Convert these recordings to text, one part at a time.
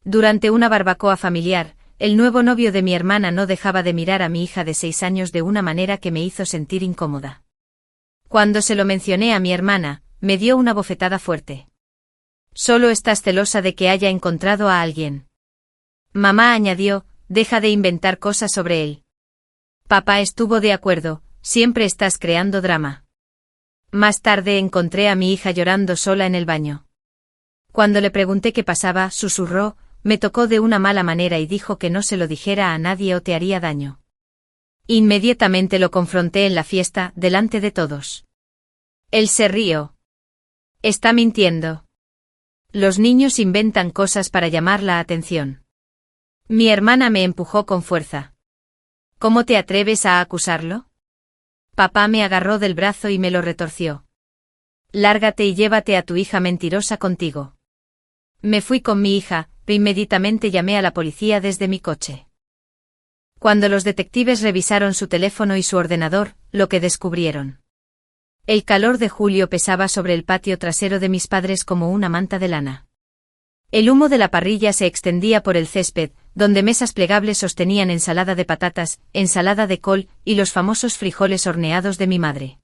Durante una barbacoa familiar, el nuevo novio de mi hermana no dejaba de mirar a mi hija de 6 años de una manera que me hizo sentir incómoda. Cuando se lo mencioné a mi hermana, me dio una bofetada fuerte. Solo estás celosa de que haya encontrado a alguien. Mamá añadió, deja de inventar cosas sobre él. Papá estuvo de acuerdo, siempre estás creando drama. Más tarde encontré a mi hija llorando sola en el baño. Cuando le pregunté qué pasaba, susurró, me tocó de una mala manera y dijo que no se lo dijera a nadie o te haría daño. Inmediatamente lo confronté en la fiesta, delante de todos. Él se rió. Está mintiendo. Los niños inventan cosas para llamar la atención. Mi hermana me empujó con fuerza. ¿Cómo te atreves a acusarlo? Papá me agarró del brazo y me lo retorció. Lárgate y llévate a tu hija mentirosa contigo. Me fui con mi hija, e inmediatamente llamé a la policía desde mi coche. Cuando los detectives revisaron su teléfono y su ordenador, lo que descubrieron. El calor de julio pesaba sobre el patio trasero de mis padres como una manta de lana. El humo de la parrilla se extendía por el césped, donde mesas plegables sostenían ensalada de patatas, ensalada de col y los famosos frijoles horneados de mi madre.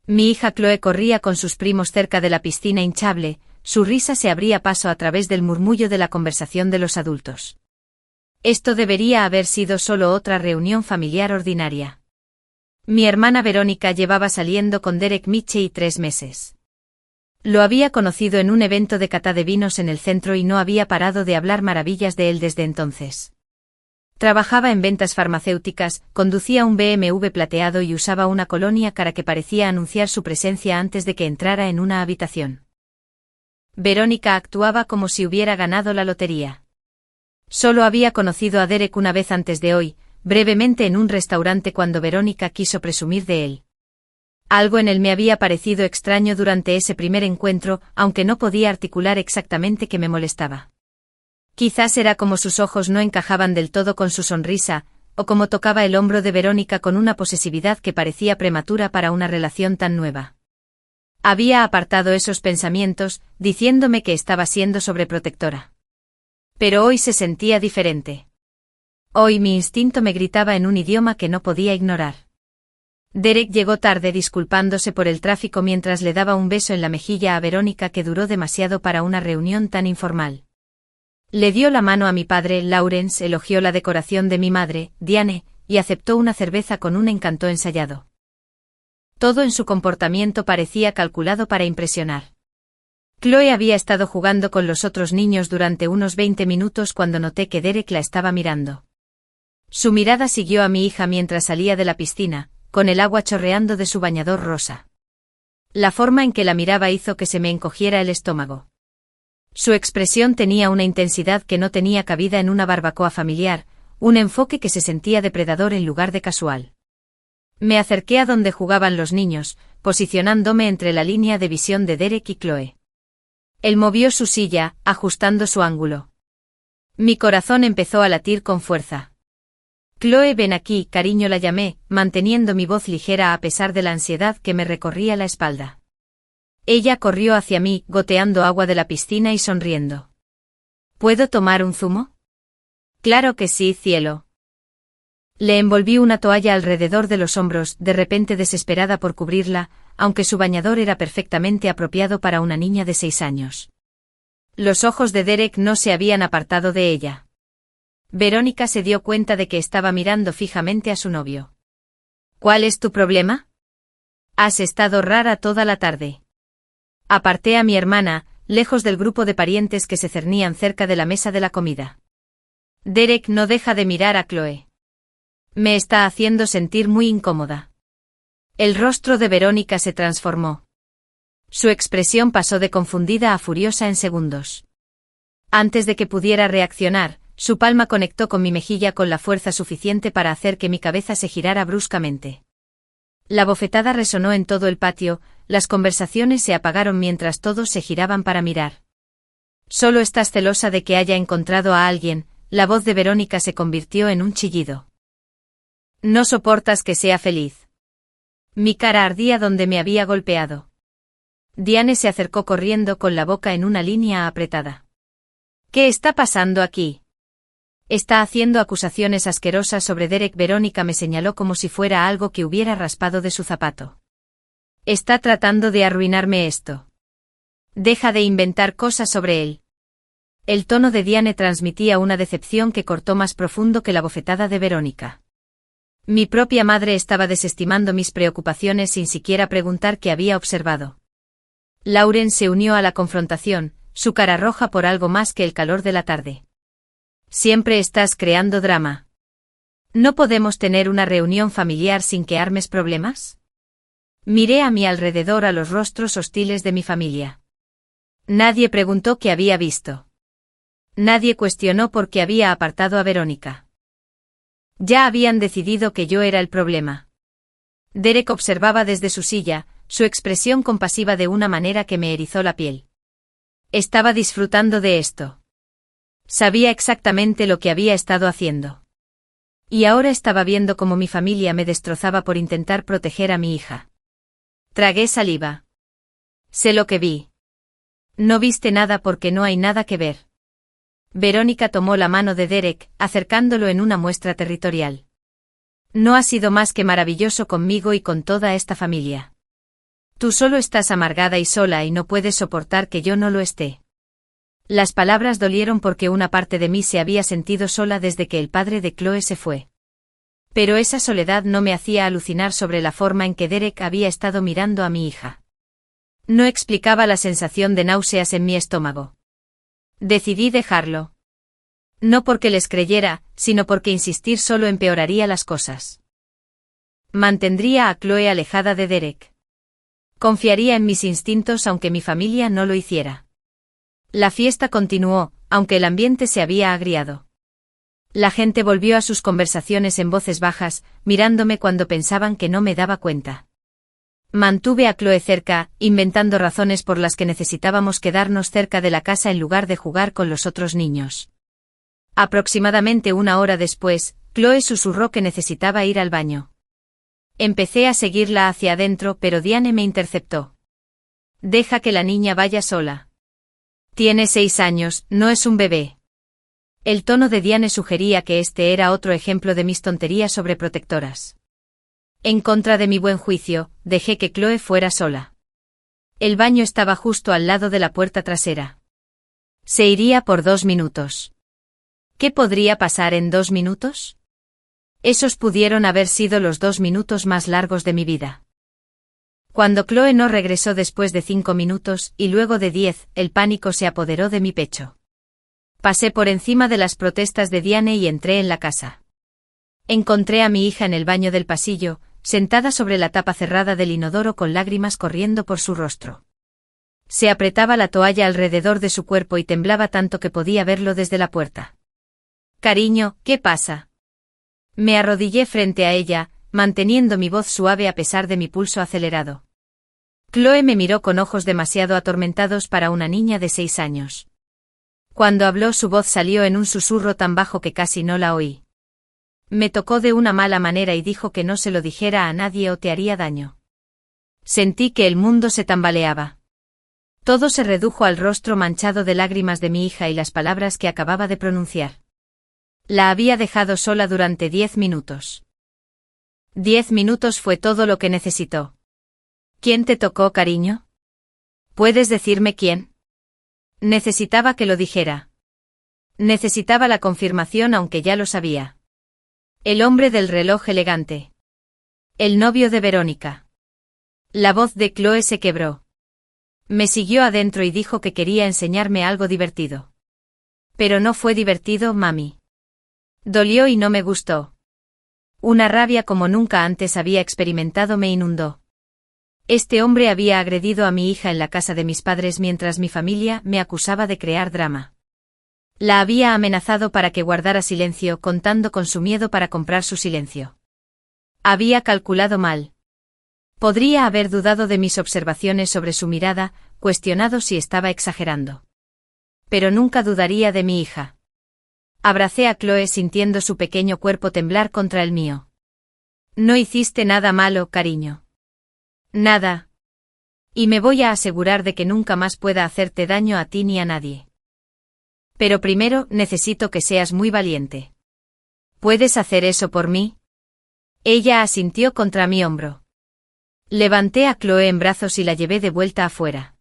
Mi hija Chloe corría con sus primos cerca de la piscina hinchable, su risa se abría paso a través del murmullo de la conversación de los adultos. Esto debería haber sido solo otra reunión familiar ordinaria. Mi hermana Verónica llevaba saliendo con Derek Mitchell 3 meses. Lo había conocido en un evento de cata de vinos en el centro y no había parado de hablar maravillas de él desde entonces. Trabajaba en ventas farmacéuticas, conducía un BMW plateado y usaba una colonia cara que parecía anunciar su presencia antes de que entrara en una habitación. Verónica actuaba como si hubiera ganado la lotería. Solo había conocido a Derek una vez antes de hoy, brevemente en un restaurante cuando Verónica quiso presumir de él. Algo en él me había parecido extraño durante ese primer encuentro, aunque no podía articular exactamente qué me molestaba. Quizás era como sus ojos no encajaban del todo con su sonrisa, o como tocaba el hombro de Verónica con una posesividad que parecía prematura para una relación tan nueva. Había apartado esos pensamientos, diciéndome que estaba siendo sobreprotectora. Pero hoy se sentía diferente. Hoy mi instinto me gritaba en un idioma que no podía ignorar. Derek llegó tarde disculpándose por el tráfico mientras le daba un beso en la mejilla a Verónica que duró demasiado para una reunión tan informal. Le dio la mano a mi padre, Lawrence, elogió la decoración de mi madre, Diane, y aceptó una cerveza con un encanto ensayado. Todo en su comportamiento parecía calculado para impresionar. Chloe había estado jugando con los otros niños durante unos 20 minutos cuando noté que Derek la estaba mirando. Su mirada siguió a mi hija mientras salía de la piscina, con el agua chorreando de su bañador rosa. La forma en que la miraba hizo que se me encogiera el estómago. Su expresión tenía una intensidad que no tenía cabida en una barbacoa familiar, un enfoque que se sentía depredador en lugar de casual. Me acerqué a donde jugaban los niños, posicionándome entre la línea de visión de Derek y Chloe. Él movió su silla, ajustando su ángulo. Mi corazón empezó a latir con fuerza. Chloe, ven aquí, cariño, la llamé, manteniendo mi voz ligera a pesar de la ansiedad que me recorría la espalda. Ella corrió hacia mí, goteando agua de la piscina y sonriendo. ¿Puedo tomar un zumo? Claro que sí, cielo. Le envolví una toalla alrededor de los hombros, de repente desesperada por cubrirla, aunque su bañador era perfectamente apropiado para una niña de 6 años. Los ojos de Derek no se habían apartado de ella. Verónica se dio cuenta de que estaba mirando fijamente a su novio. ¿Cuál es tu problema? Has estado rara toda la tarde. Aparté a mi hermana, lejos del grupo de parientes que se cernían cerca de la mesa de la comida. Derek no deja de mirar a Chloe. Me está haciendo sentir muy incómoda. El rostro de Verónica se transformó. Su expresión pasó de confundida a furiosa en segundos. Antes de que pudiera reaccionar, su palma conectó con mi mejilla con la fuerza suficiente para hacer que mi cabeza se girara bruscamente. La bofetada resonó en todo el patio, las conversaciones se apagaron mientras todos se giraban para mirar. Solo estás celosa de que haya encontrado a alguien, la voz de Verónica se convirtió en un chillido. No soportas que sea feliz. Mi cara ardía donde me había golpeado. Diane se acercó corriendo con la boca en una línea apretada. ¿Qué está pasando aquí? Está haciendo acusaciones asquerosas sobre Derek. Verónica me señaló como si fuera algo que hubiera raspado de su zapato. Está tratando de arruinarme esto. Deja de inventar cosas sobre él. El tono de Diane transmitía una decepción que cortó más profundo que la bofetada de Verónica. Mi propia madre estaba desestimando mis preocupaciones sin siquiera preguntar qué había observado. Lauren se unió a la confrontación, su cara roja por algo más que el calor de la tarde. Siempre estás creando drama. ¿No podemos tener una reunión familiar sin que armes problemas? Miré a mi alrededor a los rostros hostiles de mi familia. Nadie preguntó qué había visto. Nadie cuestionó por qué había apartado a Verónica. Ya habían decidido que yo era el problema. Derek observaba desde su silla, su expresión compasiva de una manera que me erizó la piel. Estaba disfrutando de esto. Sabía exactamente lo que había estado haciendo. Y ahora estaba viendo cómo mi familia me destrozaba por intentar proteger a mi hija. Tragué saliva. Sé lo que vi. No viste nada porque no hay nada que ver. Verónica tomó la mano de Derek, acercándolo en una muestra territorial. No ha sido más que maravilloso conmigo y con toda esta familia. Tú solo estás amargada y sola y no puedes soportar que yo no lo esté. Las palabras dolieron porque una parte de mí se había sentido sola desde que el padre de Chloe se fue. Pero esa soledad no me hacía alucinar sobre la forma en que Derek había estado mirando a mi hija. No explicaba la sensación de náuseas en mi estómago. Decidí dejarlo. No porque les creyera, sino porque insistir solo empeoraría las cosas. Mantendría a Chloe alejada de Derek. Confiaría en mis instintos aunque mi familia no lo hiciera. La fiesta continuó, aunque el ambiente se había agriado. La gente volvió a sus conversaciones en voces bajas, mirándome cuando pensaban que no me daba cuenta. Mantuve a Chloe cerca, inventando razones por las que necesitábamos quedarnos cerca de la casa en lugar de jugar con los otros niños. Aproximadamente una hora después, Chloe susurró que necesitaba ir al baño. Empecé a seguirla hacia adentro, pero Diane me interceptó. Deja que la niña vaya sola. Tiene 6 años, no es un bebé. El tono de Diane sugería que este era otro ejemplo de mis tonterías sobreprotectoras. En contra de mi buen juicio, dejé que Chloe fuera sola. El baño estaba justo al lado de la puerta trasera. Se iría por 2 minutos. ¿Qué podría pasar en 2 minutos? Esos pudieron haber sido los 2 minutos más largos de mi vida. Cuando Chloe no regresó después de 5 minutos, y luego de 10, el pánico se apoderó de mi pecho. Pasé por encima de las protestas de Diane y entré en la casa. Encontré a mi hija en el baño del pasillo, sentada sobre la tapa cerrada del inodoro con lágrimas corriendo por su rostro. Se apretaba la toalla alrededor de su cuerpo y temblaba tanto que podía verlo desde la puerta. Cariño, ¿qué pasa? Me arrodillé frente a ella, manteniendo mi voz suave a pesar de mi pulso acelerado. Chloe me miró con ojos demasiado atormentados para una niña de 6 años. Cuando habló su voz salió en un susurro tan bajo que casi no la oí. Me tocó de una mala manera y dijo que no se lo dijera a nadie o te haría daño. Sentí que el mundo se tambaleaba. Todo se redujo al rostro manchado de lágrimas de mi hija y las palabras que acababa de pronunciar. La había dejado sola durante 10 minutos. 10 minutos fue todo lo que necesitó. ¿Quién te tocó, cariño? ¿Puedes decirme quién? Necesitaba que lo dijera. Necesitaba la confirmación aunque ya lo sabía. El hombre del reloj elegante. El novio de Verónica. La voz de Chloe se quebró. Me siguió adentro y dijo que quería enseñarme algo divertido. Pero no fue divertido, mami. Dolió y no me gustó. Una rabia como nunca antes había experimentado me inundó. Este hombre había agredido a mi hija en la casa de mis padres mientras mi familia me acusaba de crear drama. La había amenazado para que guardara silencio, contando con su miedo para comprar su silencio. Había calculado mal. Podría haber dudado de mis observaciones sobre su mirada, cuestionado si estaba exagerando. Pero nunca dudaría de mi hija. Abracé a Chloe sintiendo su pequeño cuerpo temblar contra el mío. No hiciste nada malo, cariño. Nada. Y me voy a asegurar de que nunca más pueda hacerte daño a ti ni a nadie. Pero primero necesito que seas muy valiente. ¿Puedes hacer eso por mí? Ella asintió contra mi hombro. Levanté a Chloe en brazos y la llevé de vuelta afuera.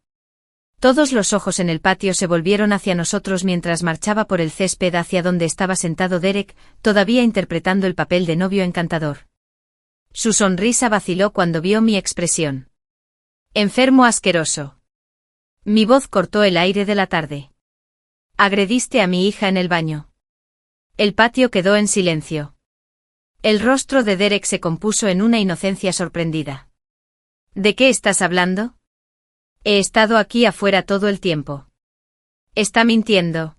Todos los ojos en el patio se volvieron hacia nosotros mientras marchaba por el césped hacia donde estaba sentado Derek, todavía interpretando el papel de novio encantador. Su sonrisa vaciló cuando vio mi expresión. Enfermo asqueroso. Mi voz cortó el aire de la tarde. Agrediste a mi hija en el baño. El patio quedó en silencio. El rostro de Derek se compuso en una inocencia sorprendida. ¿De qué estás hablando? He estado aquí afuera todo el tiempo. Está mintiendo.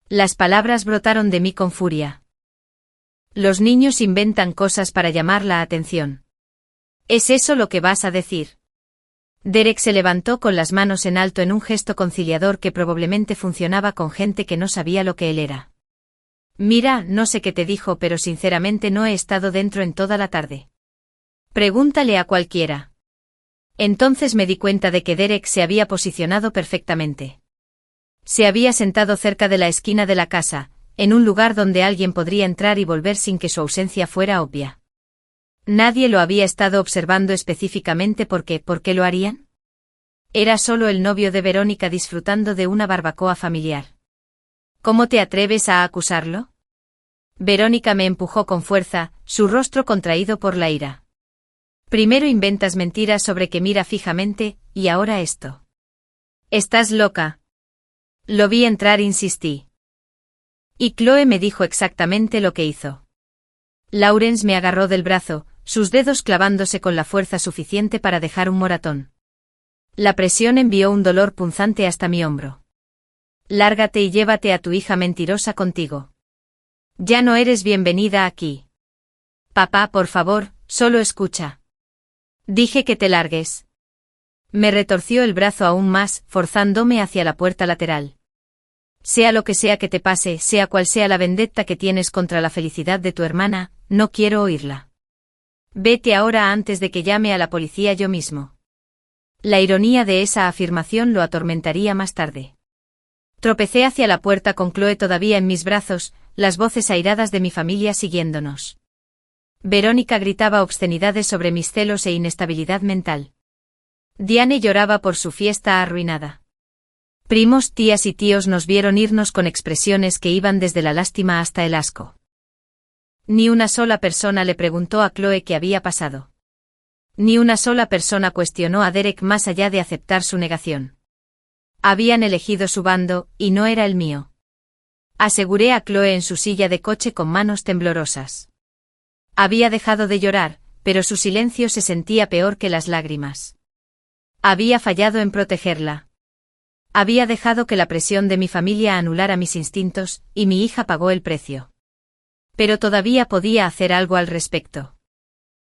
Las palabras brotaron de mí con furia. Los niños inventan cosas para llamar la atención. ¿Es eso lo que vas a decir? Derek se levantó con las manos en alto en un gesto conciliador que probablemente funcionaba con gente que no sabía lo que él era. Mira, no sé qué te dijo, pero sinceramente no he estado dentro en toda la tarde. Pregúntale a cualquiera. Entonces me di cuenta de que Derek se había posicionado perfectamente. Se había sentado cerca de la esquina de la casa, en un lugar donde alguien podría entrar y volver sin que su ausencia fuera obvia. Nadie lo había estado observando específicamente porque, ¿por qué lo harían? Era solo el novio de Verónica disfrutando de una barbacoa familiar. ¿Cómo te atreves a acusarlo? Verónica me empujó con fuerza, su rostro contraído por la ira. Primero inventas mentiras sobre que mira fijamente, y ahora esto. Estás loca. Lo vi entrar, insistí. Y Chloe me dijo exactamente lo que hizo. Lawrence me agarró del brazo, sus dedos clavándose con la fuerza suficiente para dejar un moratón. La presión envió un dolor punzante hasta mi hombro. Lárgate y llévate a tu hija mentirosa contigo. Ya no eres bienvenida aquí. Papá, por favor, solo escucha. Dije que te largues. Me retorció el brazo aún más, forzándome hacia la puerta lateral. Sea lo que sea que te pase, sea cual sea la vendetta que tienes contra la felicidad de tu hermana, no quiero oírla. Vete ahora antes de que llame a la policía yo mismo. La ironía de esa afirmación lo atormentaría más tarde. Tropecé hacia la puerta con Chloe todavía en mis brazos, las voces airadas de mi familia siguiéndonos. Verónica gritaba obscenidades sobre mis celos e inestabilidad mental. Diane lloraba por su fiesta arruinada. Primos, tías y tíos nos vieron irnos con expresiones que iban desde la lástima hasta el asco. Ni una sola persona le preguntó a Chloe qué había pasado. Ni una sola persona cuestionó a Derek más allá de aceptar su negación. Habían elegido su bando, y no era el mío. Aseguré a Chloe en su silla de coche con manos temblorosas. Había dejado de llorar, pero su silencio se sentía peor que las lágrimas. Había fallado en protegerla. Había dejado que la presión de mi familia anulara mis instintos, y mi hija pagó el precio. Pero todavía podía hacer algo al respecto.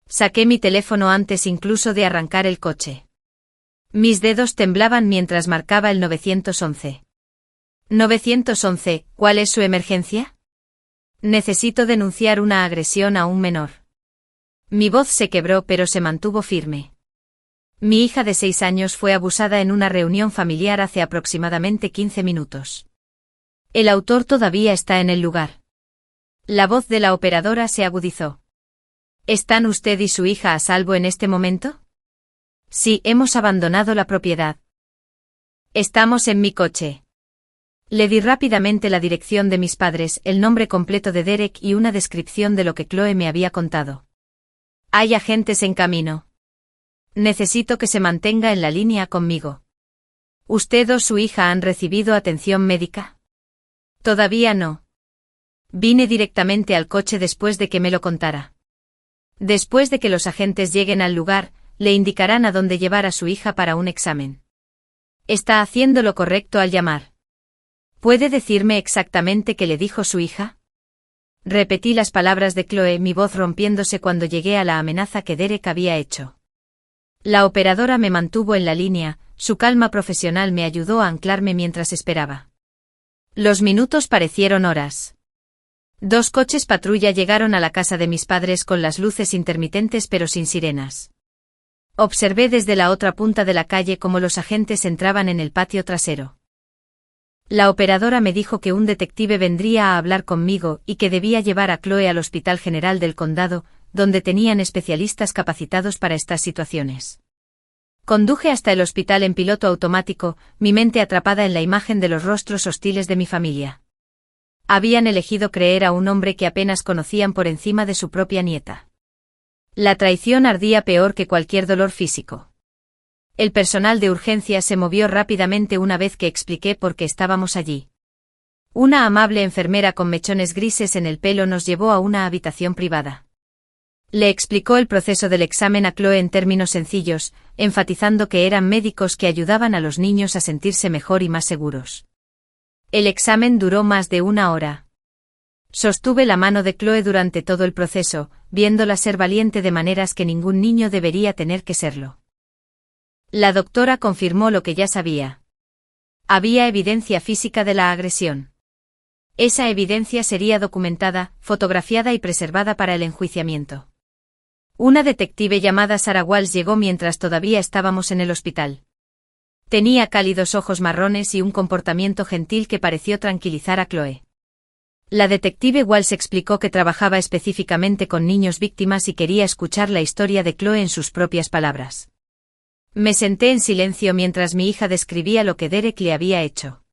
Saqué mi teléfono antes incluso de arrancar el coche. Mis dedos temblaban mientras marcaba el 911. 911, ¿cuál es su emergencia? Necesito denunciar una agresión a un menor. Mi voz se quebró pero se mantuvo firme. Mi hija de 6 años fue abusada en una reunión familiar hace aproximadamente 15 minutos. El autor todavía está en el lugar. La voz de la operadora se agudizó. ¿Están usted y su hija a salvo en este momento? Sí, hemos abandonado la propiedad. Estamos en mi coche. Le di rápidamente la dirección de mis padres, el nombre completo de Derek y una descripción de lo que Chloe me había contado. Hay agentes en camino. Necesito que se mantenga en la línea conmigo. ¿Usted o su hija han recibido atención médica? Todavía no. Vine directamente al coche después de que me lo contara. Después de que los agentes lleguen al lugar, le indicarán a dónde llevar a su hija para un examen. Está haciendo lo correcto al llamar. ¿Puede decirme exactamente qué le dijo su hija? Repetí las palabras de Chloe, mi voz rompiéndose cuando llegué a la amenaza que Derek había hecho. La operadora me mantuvo en la línea, su calma profesional me ayudó a anclarme mientras esperaba. Los minutos parecieron horas. 2 coches patrulla llegaron a la casa de mis padres con las luces intermitentes pero sin sirenas. Observé desde la otra punta de la calle cómo los agentes entraban en el patio trasero. La operadora me dijo que un detective vendría a hablar conmigo y que debía llevar a Chloe al Hospital General del Condado, donde tenían especialistas capacitados para estas situaciones. Conduje hasta el hospital en piloto automático, mi mente atrapada en la imagen de los rostros hostiles de mi familia. Habían elegido creer a un hombre que apenas conocían por encima de su propia nieta. La traición ardía peor que cualquier dolor físico. El personal de urgencias se movió rápidamente una vez que expliqué por qué estábamos allí. Una amable enfermera con mechones grises en el pelo nos llevó a una habitación privada. Le explicó el proceso del examen a Chloe en términos sencillos, enfatizando que eran médicos que ayudaban a los niños a sentirse mejor y más seguros. El examen duró más de 1 hora. Sostuve la mano de Chloe durante todo el proceso, viéndola ser valiente de maneras que ningún niño debería tener que serlo. La doctora confirmó lo que ya sabía. Había evidencia física de la agresión. Esa evidencia sería documentada, fotografiada y preservada para el enjuiciamiento. Una detective llamada Sarah Walsh llegó mientras todavía estábamos en el hospital. Tenía cálidos ojos marrones y un comportamiento gentil que pareció tranquilizar a Chloe. La detective Walsh explicó que trabajaba específicamente con niños víctimas y quería escuchar la historia de Chloe en sus propias palabras. Me senté en silencio mientras mi hija describía lo que Derek le había hecho.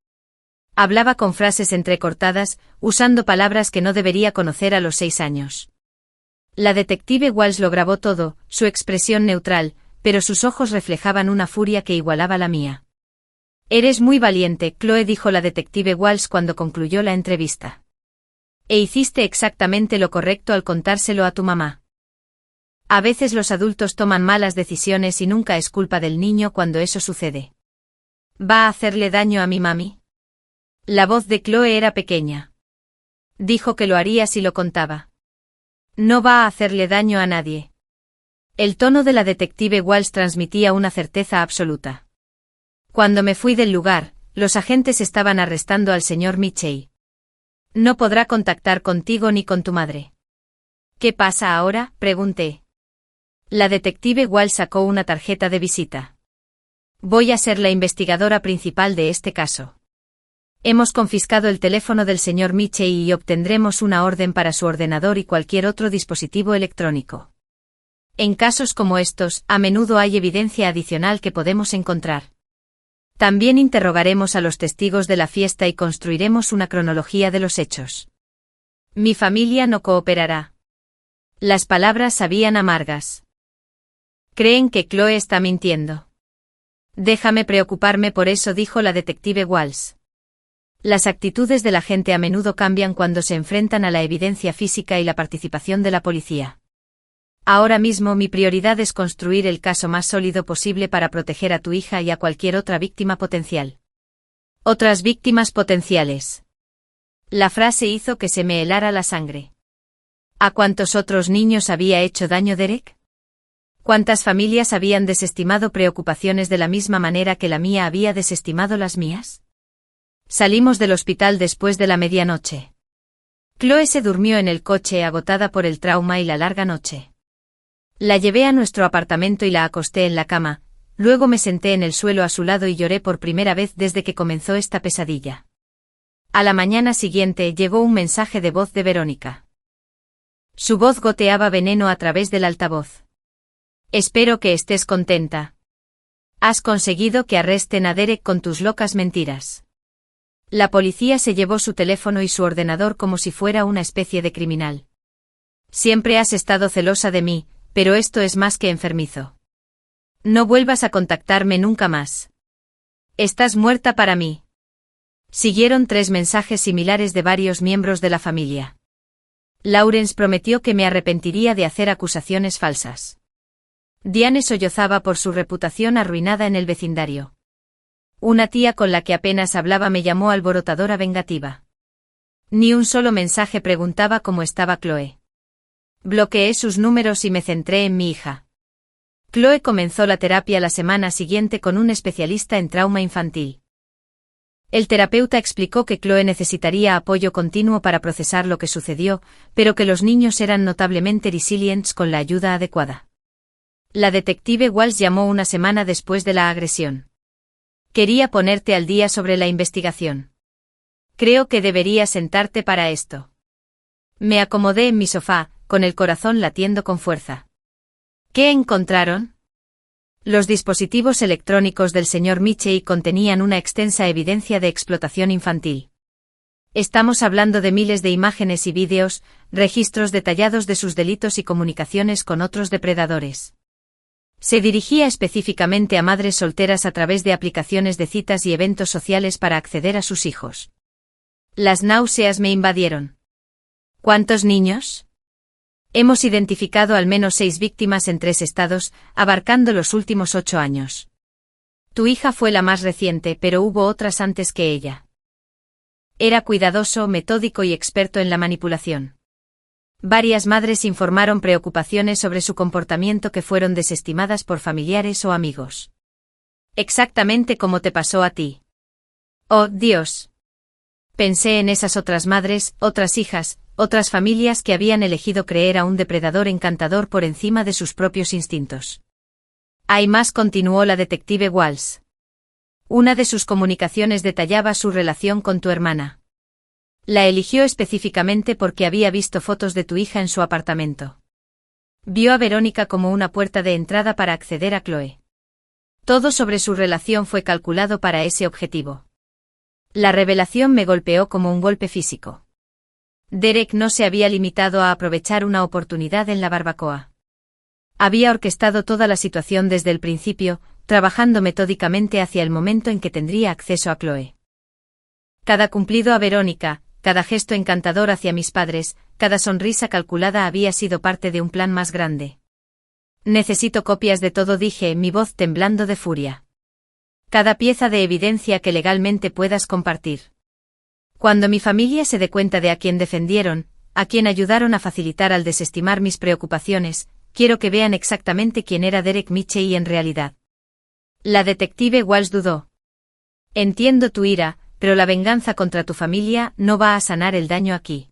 Hablaba con frases entrecortadas, usando palabras que no debería conocer a los 6 años. La detective Walsh lo grabó todo, su expresión neutral, pero sus ojos reflejaban una furia que igualaba la mía. Eres muy valiente, Chloe, dijo la detective Walsh cuando concluyó la entrevista. E hiciste exactamente lo correcto al contárselo a tu mamá. A veces los adultos toman malas decisiones y nunca es culpa del niño cuando eso sucede. ¿Va a hacerle daño a mi mami? La voz de Chloe era pequeña. Dijo que lo haría si lo contaba. No va a hacerle daño a nadie. El tono de la detective Walsh transmitía una certeza absoluta. Cuando me fui del lugar, los agentes estaban arrestando al señor Mitchell. No podrá contactar contigo ni con tu madre. ¿Qué pasa ahora?, pregunté. La detective Walsh sacó una tarjeta de visita. Voy a ser la investigadora principal de este caso. Hemos confiscado el teléfono del señor Mitchell y obtendremos una orden para su ordenador y cualquier otro dispositivo electrónico. En casos como estos, a menudo hay evidencia adicional que podemos encontrar. También interrogaremos a los testigos de la fiesta y construiremos una cronología de los hechos. Mi familia no cooperará. Las palabras sabían amargas. Creen que Chloe está mintiendo. Déjame preocuparme por eso, dijo la detective Walsh. Las actitudes de la gente a menudo cambian cuando se enfrentan a la evidencia física y la participación de la policía. Ahora mismo mi prioridad es construir el caso más sólido posible para proteger a tu hija y a cualquier otra víctima potencial. Otras víctimas potenciales. La frase hizo que se me helara la sangre. ¿A cuántos otros niños había hecho daño Derek? ¿Cuántas familias habían desestimado preocupaciones de la misma manera que la mía había desestimado las mías? Salimos del hospital después de la medianoche. Chloe se durmió en el coche agotada por el trauma y la larga noche. La llevé a nuestro apartamento y la acosté en la cama, luego me senté en el suelo a su lado y lloré por primera vez desde que comenzó esta pesadilla. A la mañana siguiente llegó un mensaje de voz de Verónica. Su voz goteaba veneno a través del altavoz. Espero que estés contenta. Has conseguido que arresten a Derek con tus locas mentiras. La policía se llevó su teléfono y su ordenador como si fuera una especie de criminal. Siempre has estado celosa de mí, pero esto es más que enfermizo. No vuelvas a contactarme nunca más. Estás muerta para mí. Siguieron 3 mensajes similares de varios miembros de la familia. Lawrence prometió que me arrepentiría de hacer acusaciones falsas. Diane sollozaba por su reputación arruinada en el vecindario. Una tía con la que apenas hablaba me llamó alborotadora vengativa. Ni un solo mensaje preguntaba cómo estaba Chloe. Bloqueé sus números y me centré en mi hija. Chloe comenzó la terapia la semana siguiente con un especialista en trauma infantil. El terapeuta explicó que Chloe necesitaría apoyo continuo para procesar lo que sucedió, pero que los niños eran notablemente resilientes con la ayuda adecuada. La detective Walsh llamó una semana después de la agresión. Quería ponerte al día sobre la investigación. Creo que deberías sentarte para esto. Me acomodé en mi sofá, con el corazón latiendo con fuerza. ¿Qué encontraron? Los dispositivos electrónicos del señor Mitchell contenían una extensa evidencia de explotación infantil. Estamos hablando de miles de imágenes y vídeos, registros detallados de sus delitos y comunicaciones con otros depredadores. Se dirigía específicamente a madres solteras a través de aplicaciones de citas y eventos sociales para acceder a sus hijos. Las náuseas me invadieron. ¿Cuántos niños? Hemos identificado al menos 6 víctimas en 3 estados, abarcando los últimos 8 años. Tu hija fue la más reciente, pero hubo otras antes que ella. Era cuidadoso, metódico y experto en la manipulación. Varias madres informaron preocupaciones sobre su comportamiento que fueron desestimadas por familiares o amigos. Exactamente como te pasó a ti. Oh, Dios. Pensé en esas otras madres, otras hijas, otras familias que habían elegido creer a un depredador encantador por encima de sus propios instintos. Hay más, continuó la detective Walsh. Una de sus comunicaciones detallaba su relación con tu hermana. La eligió específicamente porque había visto fotos de tu hija en su apartamento. Vio a Verónica como una puerta de entrada para acceder a Chloe. Todo sobre su relación fue calculado para ese objetivo. La revelación me golpeó como un golpe físico. Derek no se había limitado a aprovechar una oportunidad en la barbacoa. Había orquestado toda la situación desde el principio, trabajando metódicamente hacia el momento en que tendría acceso a Chloe. Cada cumplido a Verónica, cada gesto encantador hacia mis padres, cada sonrisa calculada había sido parte de un plan más grande. Necesito copias de todo, dije, mi voz temblando de furia. Cada pieza de evidencia que legalmente puedas compartir. Cuando mi familia se dé cuenta de a quién defendieron, a quién ayudaron a facilitar al desestimar mis preocupaciones, quiero que vean exactamente quién era Derek Mitchell en realidad. La detective Walsh dudó. Entiendo tu ira, pero la venganza contra tu familia no va a sanar el daño aquí.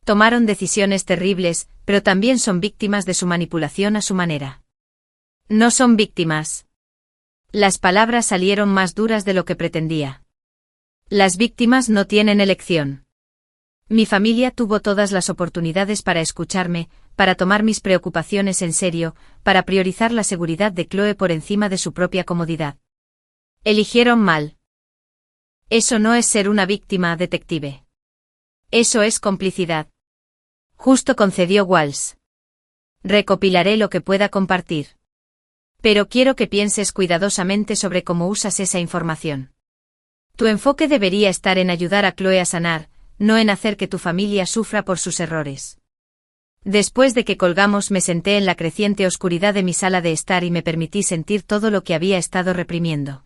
Tomaron decisiones terribles, pero también son víctimas de su manipulación a su manera. No son víctimas. Las palabras salieron más duras de lo que pretendía. Las víctimas no tienen elección. Mi familia tuvo todas las oportunidades para escucharme, para tomar mis preocupaciones en serio, para priorizar la seguridad de Chloe por encima de su propia comodidad. Eligieron mal. Eso no es ser una víctima, detective. Eso es complicidad. Justo, concedió Walsh. Recopilaré lo que pueda compartir. Pero quiero que pienses cuidadosamente sobre cómo usas esa información. Tu enfoque debería estar en ayudar a Chloe a sanar, no en hacer que tu familia sufra por sus errores. Después de que colgamos me senté en la creciente oscuridad de mi sala de estar y me permití sentir todo lo que había estado reprimiendo.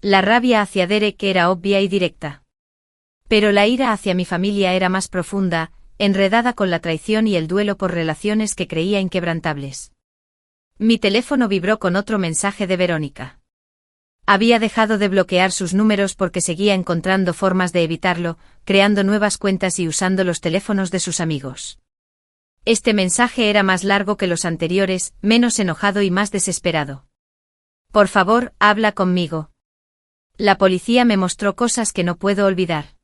La rabia hacia Derek era obvia y directa. Pero la ira hacia mi familia era más profunda, enredada con la traición y el duelo por relaciones que creía inquebrantables. Mi teléfono vibró con otro mensaje de Verónica. Había dejado de bloquear sus números porque seguía encontrando formas de evitarlo, creando nuevas cuentas y usando los teléfonos de sus amigos. Este mensaje era más largo que los anteriores, menos enojado y más desesperado. Por favor, habla conmigo. La policía me mostró cosas que no puedo olvidar.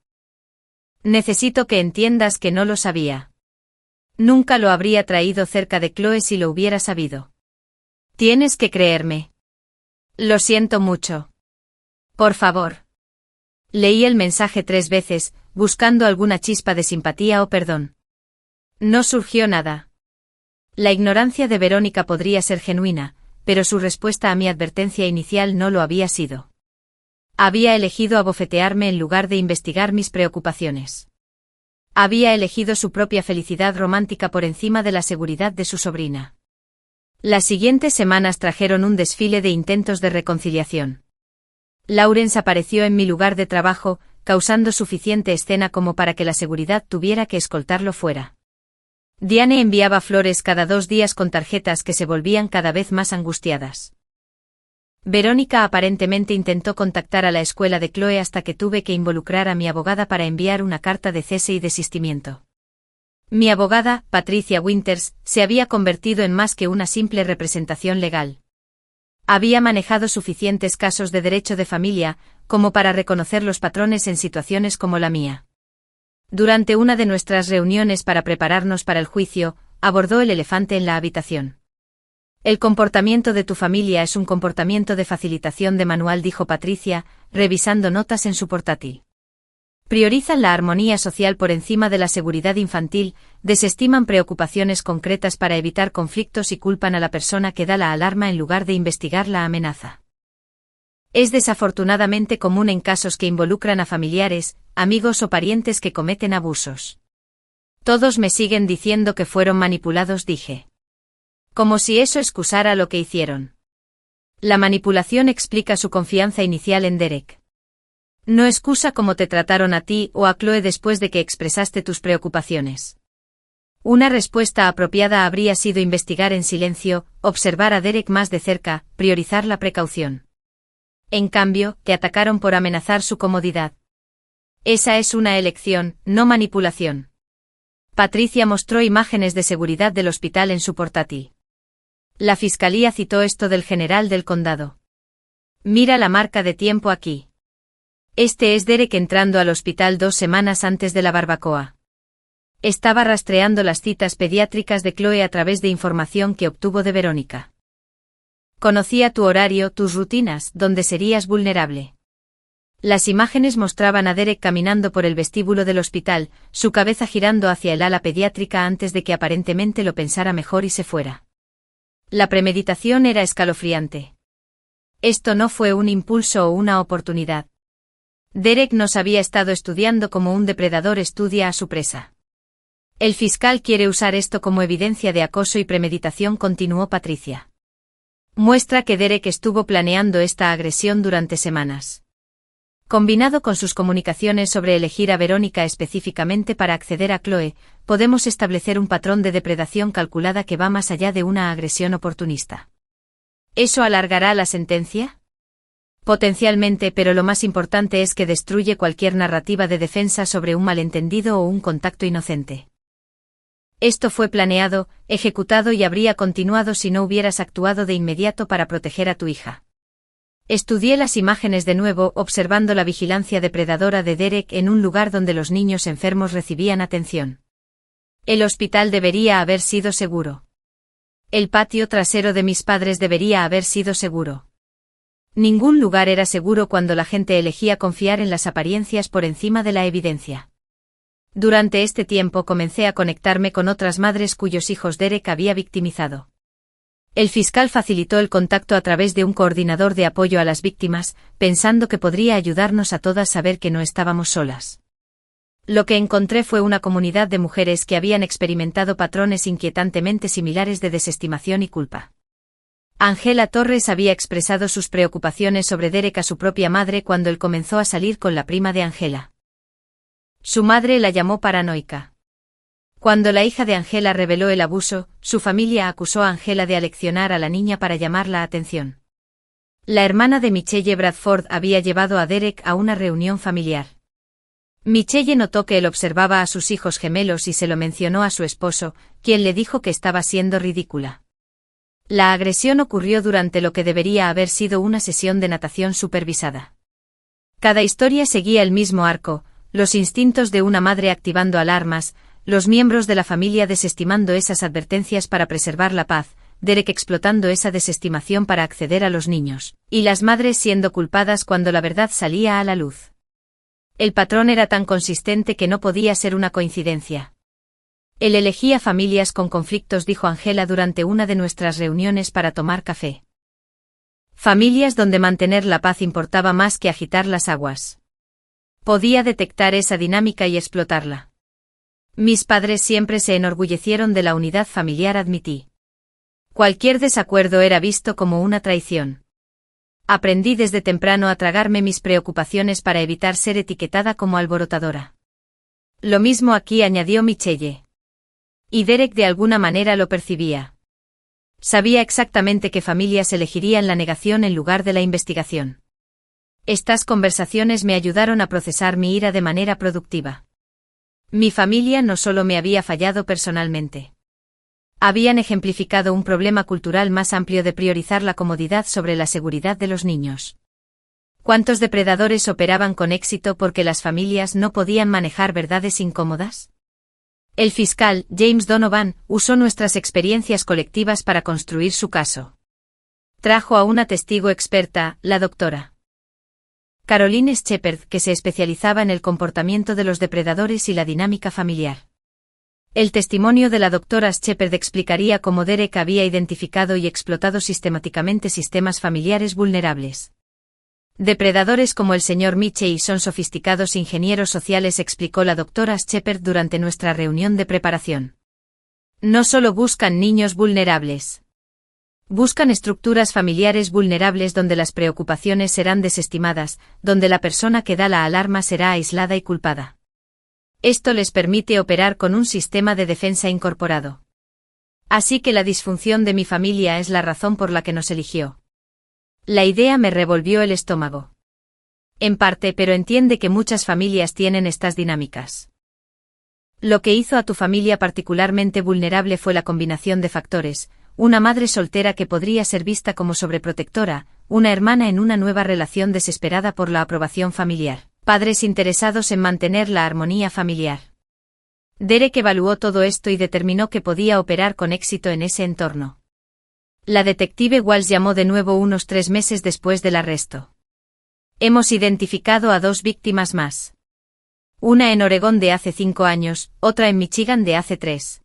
Necesito que entiendas que no lo sabía. Nunca lo habría traído cerca de Chloe si lo hubiera sabido. Tienes que creerme. Lo siento mucho. Por favor. Leí el mensaje 3 veces, buscando alguna chispa de simpatía o perdón. No surgió nada. La ignorancia de Verónica podría ser genuina, pero su respuesta a mi advertencia inicial no lo había sido. Había elegido abofetearme en lugar de investigar mis preocupaciones. Había elegido su propia felicidad romántica por encima de la seguridad de su sobrina. Las siguientes semanas trajeron un desfile de intentos de reconciliación. Lawrence apareció en mi lugar de trabajo, causando suficiente escena como para que la seguridad tuviera que escoltarlo fuera. Diane enviaba flores cada 2 días con tarjetas que se volvían cada vez más angustiadas. Verónica aparentemente intentó contactar a la escuela de Chloe hasta que tuve que involucrar a mi abogada para enviar una carta de cese y desistimiento. Mi abogada, Patricia Winters, se había convertido en más que una simple representación legal. Había manejado suficientes casos de derecho de familia como para reconocer los patrones en situaciones como la mía. Durante una de nuestras reuniones para prepararnos para el juicio, abordó el elefante en la habitación. El comportamiento de tu familia es un comportamiento de facilitación de manual, dijo Patricia, revisando notas en su portátil. Priorizan la armonía social por encima de la seguridad infantil, desestiman preocupaciones concretas para evitar conflictos y culpan a la persona que da la alarma en lugar de investigar la amenaza. Es desafortunadamente común en casos que involucran a familiares, amigos o parientes que cometen abusos. Todos me siguen diciendo que fueron manipulados, dije. Como si eso excusara lo que hicieron. La manipulación explica su confianza inicial en Derek. No excusa cómo te trataron a ti o a Chloe después de que expresaste tus preocupaciones. Una respuesta apropiada habría sido investigar en silencio, observar a Derek más de cerca, priorizar la precaución. En cambio, te atacaron por amenazar su comodidad. Esa es una elección, no manipulación. Patricia mostró imágenes de seguridad del hospital en su portátil. La fiscalía citó esto del general del condado. Mira la marca de tiempo aquí. Este es Derek entrando al hospital 2 semanas antes de la barbacoa. Estaba rastreando las citas pediátricas de Chloe a través de información que obtuvo de Verónica. Conocía tu horario, tus rutinas, donde serías vulnerable. Las imágenes mostraban a Derek caminando por el vestíbulo del hospital, su cabeza girando hacia el ala pediátrica antes de que aparentemente lo pensara mejor y se fuera. La premeditación era escalofriante. Esto no fue un impulso o una oportunidad. Derek nos había estado estudiando como un depredador estudia a su presa. El fiscal quiere usar esto como evidencia de acoso y premeditación, continuó Patricia. Muestra que Derek estuvo planeando esta agresión durante semanas. Combinado con sus comunicaciones sobre elegir a Verónica específicamente para acceder a Chloe, podemos establecer un patrón de depredación calculada que va más allá de una agresión oportunista. ¿Eso alargará la sentencia? Potencialmente, pero lo más importante es que destruye cualquier narrativa de defensa sobre un malentendido o un contacto inocente. Esto fue planeado, ejecutado y habría continuado si no hubieras actuado de inmediato para proteger a tu hija. Estudié las imágenes de nuevo, observando la vigilancia depredadora de Derek en un lugar donde los niños enfermos recibían atención. El hospital debería haber sido seguro. El patio trasero de mis padres debería haber sido seguro. Ningún lugar era seguro cuando la gente elegía confiar en las apariencias por encima de la evidencia. Durante este tiempo comencé a conectarme con otras madres cuyos hijos Derek había victimizado. El fiscal facilitó el contacto a través de un coordinador de apoyo a las víctimas, pensando que podría ayudarnos a todas a saber que no estábamos solas. Lo que encontré fue una comunidad de mujeres que habían experimentado patrones inquietantemente similares de desestimación y culpa. Angela Torres había expresado sus preocupaciones sobre Derek a su propia madre cuando él comenzó a salir con la prima de Angela. Su madre la llamó paranoica. Cuando la hija de Angela reveló el abuso, su familia acusó a Angela de aleccionar a la niña para llamar la atención. La hermana de Michelle Bradford había llevado a Derek a una reunión familiar. Michelle notó que él observaba a sus hijos gemelos y se lo mencionó a su esposo, quien le dijo que estaba siendo ridícula. La agresión ocurrió durante lo que debería haber sido una sesión de natación supervisada. Cada historia seguía el mismo arco, los instintos de una madre activando alarmas, los miembros de la familia desestimando esas advertencias para preservar la paz, Derek explotando esa desestimación para acceder a los niños, y las madres siendo culpadas cuando la verdad salía a la luz. El patrón era tan consistente que no podía ser una coincidencia. Él elegía familias con conflictos, dijo Angela durante una de nuestras reuniones para tomar café. Familias donde mantener la paz importaba más que agitar las aguas. Podía detectar esa dinámica y explotarla. Mis padres siempre se enorgullecieron de la unidad familiar, admití. Cualquier desacuerdo era visto como una traición. Aprendí desde temprano a tragarme mis preocupaciones para evitar ser etiquetada como alborotadora. Lo mismo aquí, añadió Michelle. Y Derek de alguna manera lo percibía. Sabía exactamente qué familias elegirían la negación en lugar de la investigación. Estas conversaciones me ayudaron a procesar mi ira de manera productiva. Mi familia no solo me había fallado personalmente. Habían ejemplificado un problema cultural más amplio de priorizar la comodidad sobre la seguridad de los niños. ¿Cuántos depredadores operaban con éxito porque las familias no podían manejar verdades incómodas? El fiscal, James Donovan, usó nuestras experiencias colectivas para construir su caso. Trajo a una testigo experta, la doctora Caroline Shepard, que se especializaba en el comportamiento de los depredadores y la dinámica familiar. El testimonio de la doctora Shepard explicaría cómo Derek había identificado y explotado sistemáticamente sistemas familiares vulnerables. Depredadores como el señor Mitchell son sofisticados ingenieros sociales, explicó la doctora Shepard durante nuestra reunión de preparación. No solo buscan niños vulnerables. Buscan estructuras familiares vulnerables donde las preocupaciones serán desestimadas, donde la persona que da la alarma será aislada y culpada. Esto les permite operar con un sistema de defensa incorporado. Así que la disfunción de mi familia es la razón por la que nos eligió. La idea me revolvió el estómago. En parte, pero entiende que muchas familias tienen estas dinámicas. Lo que hizo a tu familia particularmente vulnerable fue la combinación de factores: una madre soltera que podría ser vista como sobreprotectora, una hermana en una nueva relación desesperada por la aprobación familiar, padres interesados en mantener la armonía familiar. Derek evaluó todo esto y determinó que podía operar con éxito en ese entorno. La detective Walsh llamó de nuevo unos 3 meses después del arresto. Hemos identificado a 2 víctimas más. Una en Oregón de hace 5 años, otra en Michigan de hace 3.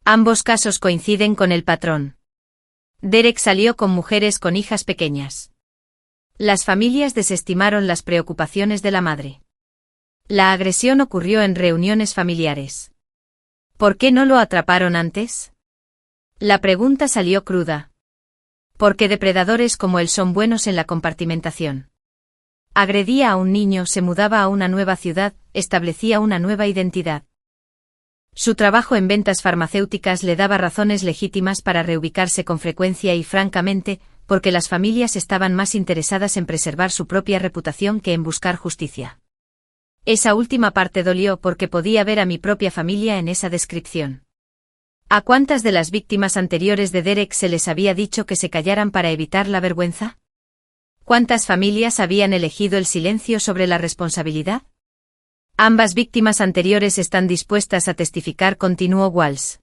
Ambos casos coinciden con el patrón. Derek salió con mujeres con hijas pequeñas. Las familias desestimaron las preocupaciones de la madre. La agresión ocurrió en reuniones familiares. ¿Por qué no lo atraparon antes? La pregunta salió cruda. Porque depredadores como él son buenos en la compartimentación. Agredía a un niño, se mudaba a una nueva ciudad, establecía una nueva identidad. Su trabajo en ventas farmacéuticas le daba razones legítimas para reubicarse con frecuencia y, francamente, porque las familias estaban más interesadas en preservar su propia reputación que en buscar justicia. Esa última parte dolió porque podía ver a mi propia familia en esa descripción. ¿A cuántas de las víctimas anteriores de Derek se les había dicho que se callaran para evitar la vergüenza? ¿Cuántas familias habían elegido el silencio sobre la responsabilidad? Ambas víctimas anteriores están dispuestas a testificar, continuó Walsh.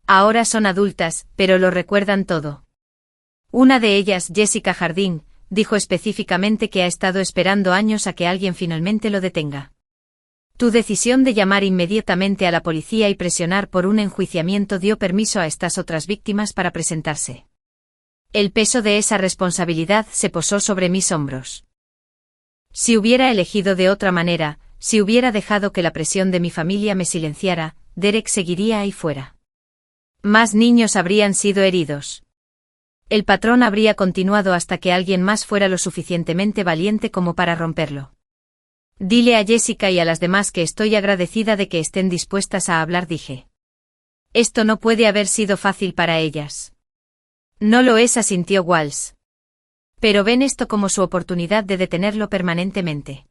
Ahora son adultas, pero lo recuerdan todo. Una de ellas, Jessica Jardín, dijo específicamente que ha estado esperando años a que alguien finalmente lo detenga. Tu decisión de llamar inmediatamente a la policía y presionar por un enjuiciamiento dio permiso a estas otras víctimas para presentarse. El peso de esa responsabilidad se posó sobre mis hombros. Si hubiera elegido de otra manera, si hubiera dejado que la presión de mi familia me silenciara, Derek seguiría ahí fuera. Más niños habrían sido heridos. El patrón habría continuado hasta que alguien más fuera lo suficientemente valiente como para romperlo. Dile a Jessica y a las demás que estoy agradecida de que estén dispuestas a hablar, dije. Esto no puede haber sido fácil para ellas. No lo es, asintió Walsh. Pero ven esto como su oportunidad de detenerlo permanentemente.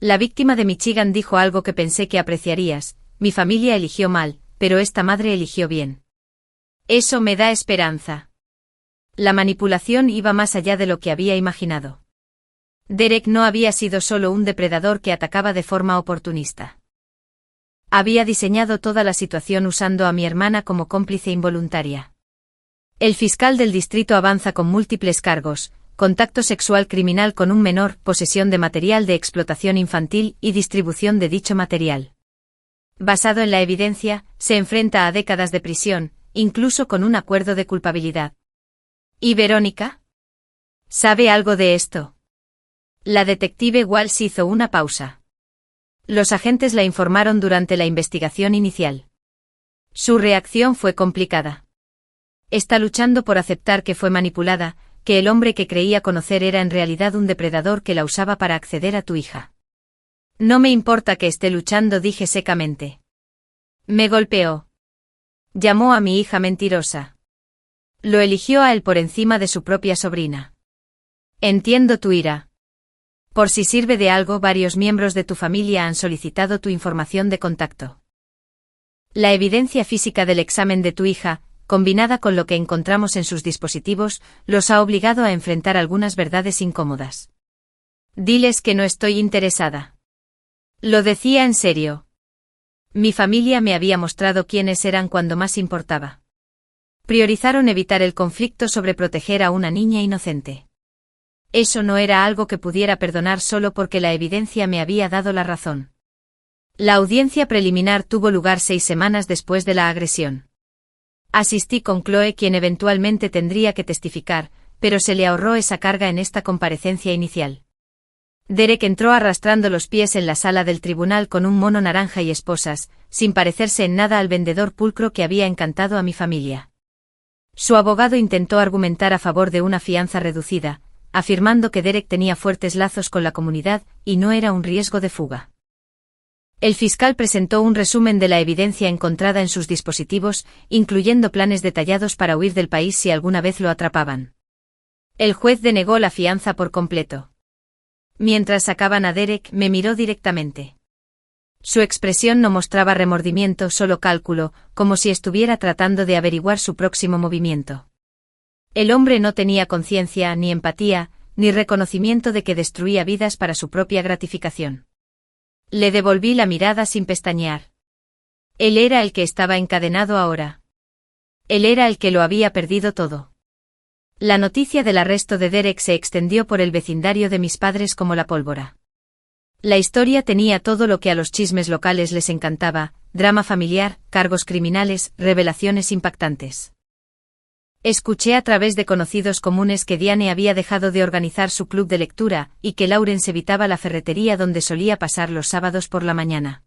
La víctima de Michigan dijo algo que pensé que apreciarías: mi familia eligió mal, pero esta madre eligió bien. Eso me da esperanza. La manipulación iba más allá de lo que había imaginado. Derek no había sido solo un depredador que atacaba de forma oportunista. Había diseñado toda la situación usando a mi hermana como cómplice involuntaria. El fiscal del distrito avanza con múltiples cargos: contacto sexual criminal con un menor, posesión de material de explotación infantil y distribución de dicho material. Basado en la evidencia, se enfrenta a décadas de prisión, incluso con un acuerdo de culpabilidad. ¿Y Verónica? ¿Sabe algo de esto? La detective Walsh hizo una pausa. Los agentes la informaron durante la investigación inicial. Su reacción fue complicada. Está luchando por aceptar que fue manipulada, que el hombre que creía conocer era en realidad un depredador que la usaba para acceder a tu hija. No me importa que esté luchando, dije secamente. Me golpeó. Llamó a mi hija mentirosa. Lo eligió a él por encima de su propia sobrina. Entiendo tu ira. Por si sirve de algo, varios miembros de tu familia han solicitado tu información de contacto. La evidencia física del examen de tu hija, combinada con lo que encontramos en sus dispositivos, los ha obligado a enfrentar algunas verdades incómodas. Diles que no estoy interesada. Lo decía en serio. Mi familia me había mostrado quiénes eran cuando más importaba. Priorizaron evitar el conflicto sobre proteger a una niña inocente. Eso no era algo que pudiera perdonar solo porque la evidencia me había dado la razón. La audiencia preliminar tuvo lugar 6 semanas después de la agresión. Asistí con Chloe, quien eventualmente tendría que testificar, pero se le ahorró esa carga en esta comparecencia inicial. Derek entró arrastrando los pies en la sala del tribunal con un mono naranja y esposas, sin parecerse en nada al vendedor pulcro que había encantado a mi familia. Su abogado intentó argumentar a favor de una fianza reducida, afirmando que Derek tenía fuertes lazos con la comunidad y no era un riesgo de fuga. El fiscal presentó un resumen de la evidencia encontrada en sus dispositivos, incluyendo planes detallados para huir del país si alguna vez lo atrapaban. El juez denegó la fianza por completo. Mientras sacaban a Derek, me miró directamente. Su expresión no mostraba remordimiento, solo cálculo, como si estuviera tratando de averiguar su próximo movimiento. El hombre no tenía conciencia, ni empatía, ni reconocimiento de que destruía vidas para su propia gratificación. Le devolví la mirada sin pestañear. Él era el que estaba encadenado ahora. Él era el que lo había perdido todo. La noticia del arresto de Derek se extendió por el vecindario de mis padres como la pólvora. La historia tenía todo lo que a los chismes locales les encantaba: drama familiar, cargos criminales, revelaciones impactantes. Escuché a través de conocidos comunes que Diane había dejado de organizar su club de lectura y que Lawrence evitaba la ferretería donde solía pasar los sábados por la mañana.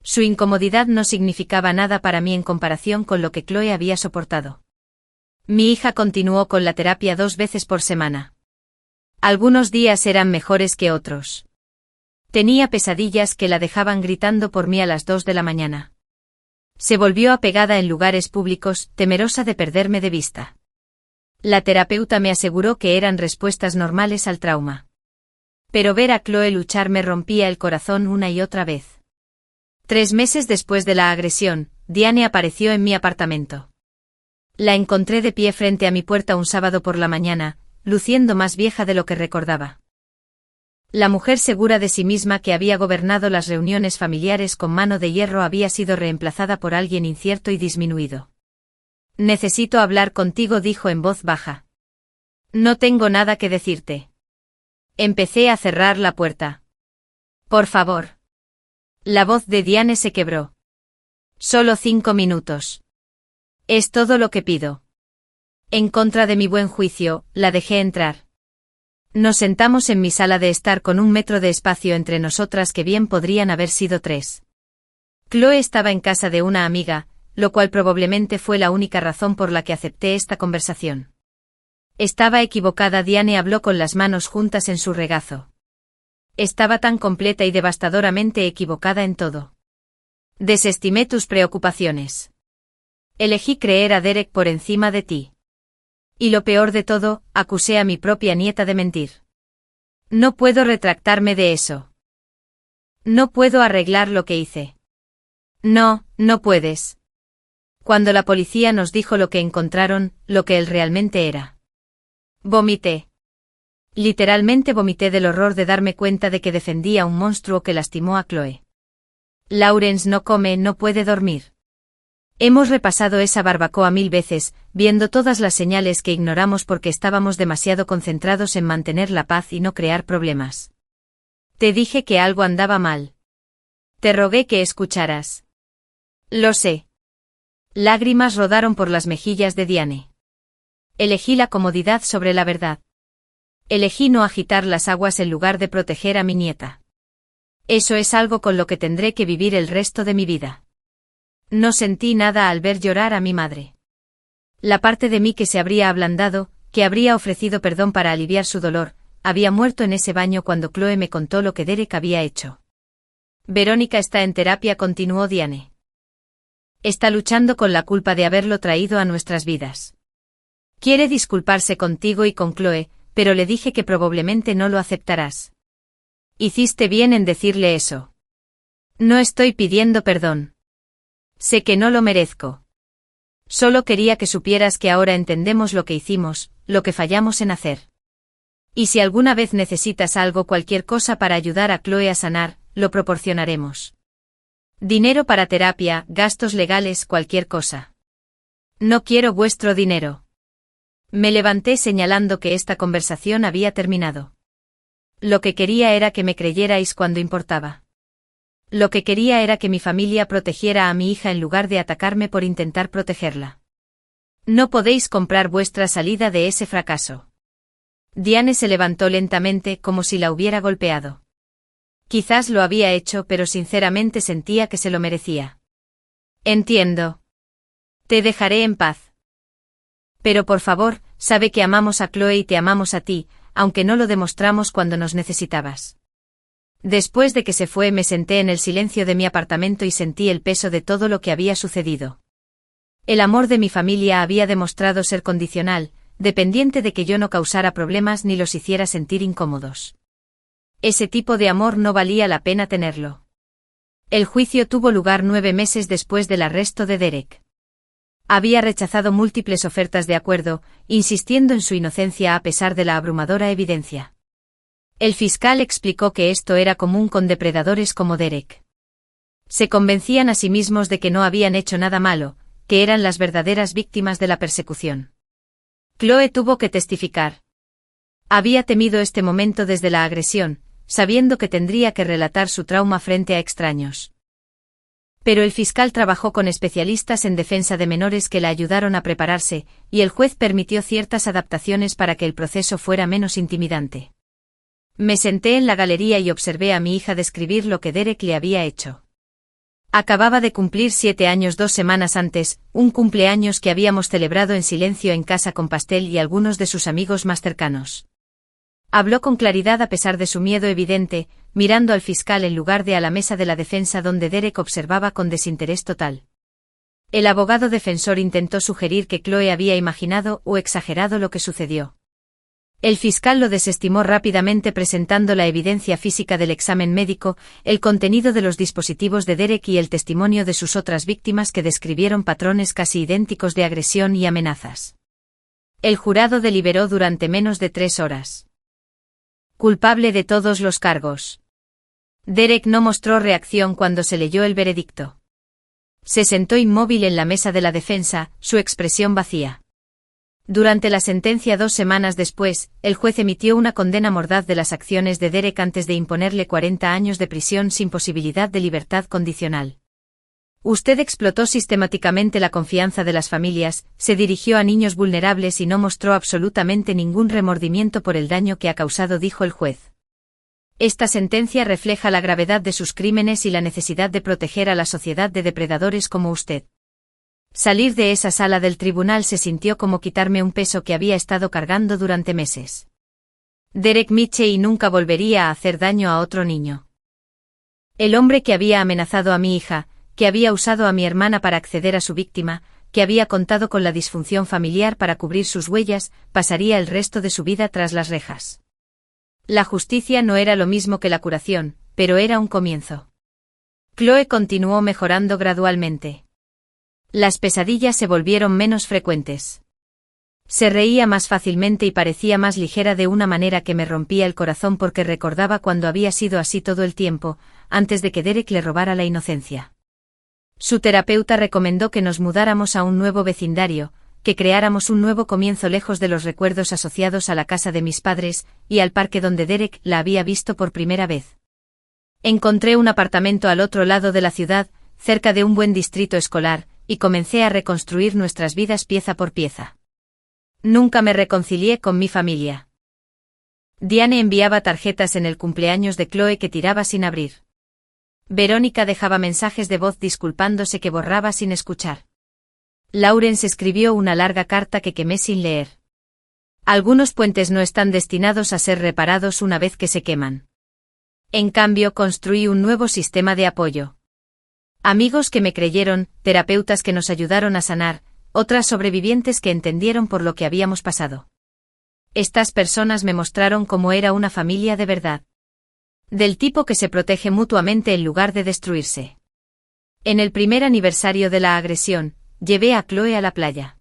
Su incomodidad no significaba nada para mí en comparación con lo que Chloe había soportado. Mi hija continuó con la terapia 2 veces por semana. Algunos días eran mejores que otros. Tenía pesadillas que la dejaban gritando por mí a las 2 de la mañana. Se volvió apegada en lugares públicos, temerosa de perderme de vista. La terapeuta me aseguró que eran respuestas normales al trauma. Pero ver a Chloe luchar me rompía el corazón una y otra vez. 3 meses después de la agresión, Diane apareció en mi apartamento. La encontré de pie frente a mi puerta un sábado por la mañana, luciendo más vieja de lo que recordaba. La mujer segura de sí misma que había gobernado las reuniones familiares con mano de hierro había sido reemplazada por alguien incierto y disminuido. «Necesito hablar contigo», dijo en voz baja. «No tengo nada que decirte». Empecé a cerrar la puerta. «Por favor». La voz de Diane se quebró. «Solo 5 minutos. Es todo lo que pido». En contra de mi buen juicio, la dejé entrar. Nos sentamos en mi sala de estar con 1 metro de espacio entre nosotras que bien podrían haber sido 3. Chloe estaba en casa de una amiga, lo cual probablemente fue la única razón por la que acepté esta conversación. Estaba equivocada. Diane habló con las manos juntas en su regazo. Estaba tan completa y devastadoramente equivocada en todo. Desestimé tus preocupaciones. Elegí creer a Derek por encima de ti. Y lo peor de todo, acusé a mi propia nieta de mentir. No puedo retractarme de eso. No puedo arreglar lo que hice. No, no puedes. Cuando la policía nos dijo lo que encontraron, lo que él realmente era. Vomité. Literalmente vomité del horror de darme cuenta de que defendía a un monstruo que lastimó a Chloe. Lawrence no come, no puede dormir. Hemos repasado esa barbacoa 1000 veces, viendo todas las señales que ignoramos porque estábamos demasiado concentrados en mantener la paz y no crear problemas. Te dije que algo andaba mal. Te rogué que escucharas. Lo sé. Lágrimas rodaron por las mejillas de Diane. Elegí la comodidad sobre la verdad. Elegí no agitar las aguas en lugar de proteger a mi nieta. Eso es algo con lo que tendré que vivir el resto de mi vida. No sentí nada al ver llorar a mi madre. La parte de mí que se habría ablandado, que habría ofrecido perdón para aliviar su dolor, había muerto en ese baño cuando Chloe me contó lo que Derek había hecho. Verónica está en terapia, continuó Diane. Está luchando con la culpa de haberlo traído a nuestras vidas. Quiere disculparse contigo y con Chloe, pero le dije que probablemente no lo aceptarás. Hiciste bien en decirle eso. No estoy pidiendo perdón. Sé que no lo merezco. Solo quería que supieras que ahora entendemos lo que hicimos, lo que fallamos en hacer. Y si alguna vez necesitas algo, cualquier cosa para ayudar a Chloe a sanar, lo proporcionaremos. Dinero para terapia, gastos legales, cualquier cosa. No quiero vuestro dinero. Me levanté señalando que esta conversación había terminado. Lo que quería era que me creyerais cuando importaba. Lo que quería era que mi familia protegiera a mi hija en lugar de atacarme por intentar protegerla. No podéis comprar vuestra salida de ese fracaso. Diane se levantó lentamente como si la hubiera golpeado. Quizás lo había hecho, pero sinceramente sentía que se lo merecía. Entiendo. Te dejaré en paz. Pero por favor, sabe que amamos a Chloe y te amamos a ti, aunque no lo demostramos cuando nos necesitabas. Después de que se fue, me senté en el silencio de mi apartamento y sentí el peso de todo lo que había sucedido. El amor de mi familia había demostrado ser condicional, dependiente de que yo no causara problemas ni los hiciera sentir incómodos. Ese tipo de amor no valía la pena tenerlo. El juicio tuvo lugar 9 meses después del arresto de Derek. Había rechazado múltiples ofertas de acuerdo, insistiendo en su inocencia a pesar de la abrumadora evidencia. El fiscal explicó que esto era común con depredadores como Derek. Se convencían a sí mismos de que no habían hecho nada malo, que eran las verdaderas víctimas de la persecución. Chloe tuvo que testificar. Había temido este momento desde la agresión, sabiendo que tendría que relatar su trauma frente a extraños. Pero el fiscal trabajó con especialistas en defensa de menores que la ayudaron a prepararse, y el juez permitió ciertas adaptaciones para que el proceso fuera menos intimidante. Me senté en la galería y observé a mi hija describir lo que Derek le había hecho. Acababa de cumplir 7 años 2 semanas antes, un cumpleaños que habíamos celebrado en silencio en casa con pastel y algunos de sus amigos más cercanos. Habló con claridad a pesar de su miedo evidente, mirando al fiscal en lugar de a la mesa de la defensa donde Derek observaba con desinterés total. El abogado defensor intentó sugerir que Chloe había imaginado o exagerado lo que sucedió. El fiscal lo desestimó rápidamente presentando la evidencia física del examen médico, el contenido de los dispositivos de Derek y el testimonio de sus otras víctimas que describieron patrones casi idénticos de agresión y amenazas. El jurado deliberó durante menos de 3 horas. Culpable de todos los cargos. Derek no mostró reacción cuando se leyó el veredicto. Se sentó inmóvil en la mesa de la defensa, su expresión vacía. Durante la sentencia 2 semanas después, el juez emitió una condena mordaz de las acciones de Derek antes de imponerle 40 años de prisión sin posibilidad de libertad condicional. Usted explotó sistemáticamente la confianza de las familias, se dirigió a niños vulnerables y no mostró absolutamente ningún remordimiento por el daño que ha causado, dijo el juez. Esta sentencia refleja la gravedad de sus crímenes y la necesidad de proteger a la sociedad de depredadores como usted. Salir de esa sala del tribunal se sintió como quitarme un peso que había estado cargando durante meses. Derek Mitchell nunca volvería a hacer daño a otro niño. El hombre que había amenazado a mi hija, que había usado a mi hermana para acceder a su víctima, que había contado con la disfunción familiar para cubrir sus huellas, pasaría el resto de su vida tras las rejas. La justicia no era lo mismo que la curación, pero era un comienzo. Chloe continuó mejorando gradualmente. Las pesadillas se volvieron menos frecuentes. Se reía más fácilmente y parecía más ligera de una manera que me rompía el corazón porque recordaba cuando había sido así todo el tiempo, antes de que Derek le robara la inocencia. Su terapeuta recomendó que nos mudáramos a un nuevo vecindario, que creáramos un nuevo comienzo lejos de los recuerdos asociados a la casa de mis padres, y al parque donde Derek la había visto por primera vez. Encontré un apartamento al otro lado de la ciudad, cerca de un buen distrito escolar, y comencé a reconstruir nuestras vidas pieza por pieza. Nunca me reconcilié con mi familia. Diane enviaba tarjetas en el cumpleaños de Chloe que tiraba sin abrir. Verónica dejaba mensajes de voz disculpándose que borraba sin escuchar. Laurence escribió una larga carta que quemé sin leer. Algunos puentes no están destinados a ser reparados una vez que se queman. En cambio, construí un nuevo sistema de apoyo. Amigos que me creyeron, terapeutas que nos ayudaron a sanar, otras sobrevivientes que entendieron por lo que habíamos pasado. Estas personas me mostraron cómo era una familia de verdad. Del tipo que se protege mutuamente en lugar de destruirse. En el primer aniversario de la agresión, llevé a Chloe a la playa.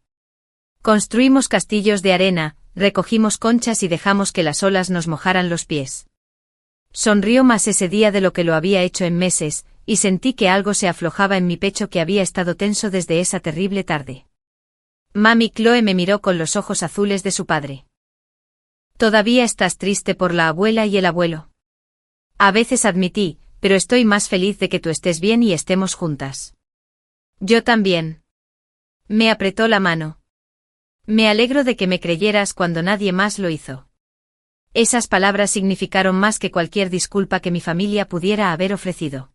Construimos castillos de arena, recogimos conchas y dejamos que las olas nos mojaran los pies. Sonrió más ese día de lo que lo había hecho en meses, y sentí que algo se aflojaba en mi pecho que había estado tenso desde esa terrible tarde. Mami, Chloe me miró con los ojos azules de su padre. ¿Todavía estás triste por la abuela y el abuelo? A veces admití, pero estoy más feliz de que tú estés bien y estemos juntas. Yo también. Me apretó la mano. Me alegro de que me creyeras cuando nadie más lo hizo. Esas palabras significaron más que cualquier disculpa que mi familia pudiera haber ofrecido.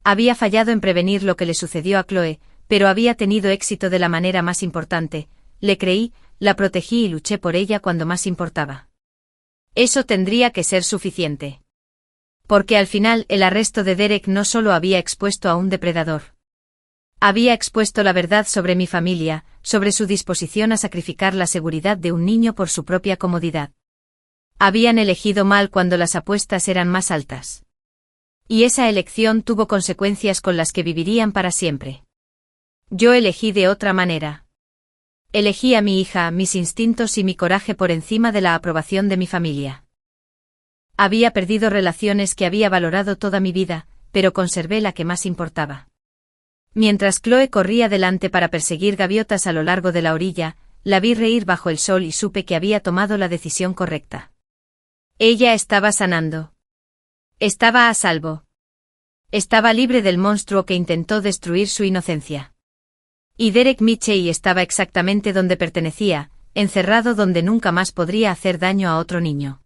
Había fallado en prevenir lo que le sucedió a Chloe, pero había tenido éxito de la manera más importante. Le creí, la protegí y luché por ella cuando más importaba. Eso tendría que ser suficiente. Porque al final el arresto de Derek no solo había expuesto a un depredador. Había expuesto la verdad sobre mi familia, sobre su disposición a sacrificar la seguridad de un niño por su propia comodidad. Habían elegido mal cuando las apuestas eran más altas. Y esa elección tuvo consecuencias con las que vivirían para siempre. Yo elegí de otra manera. Elegí a mi hija, mis instintos y mi coraje por encima de la aprobación de mi familia. Había perdido relaciones que había valorado toda mi vida, pero conservé la que más importaba. Mientras Chloe corría delante para perseguir gaviotas a lo largo de la orilla, la vi reír bajo el sol y supe que había tomado la decisión correcta. Ella estaba sanando. Estaba a salvo. Estaba libre del monstruo que intentó destruir su inocencia. Y Derek Mitchell estaba exactamente donde pertenecía, encerrado donde nunca más podría hacer daño a otro niño.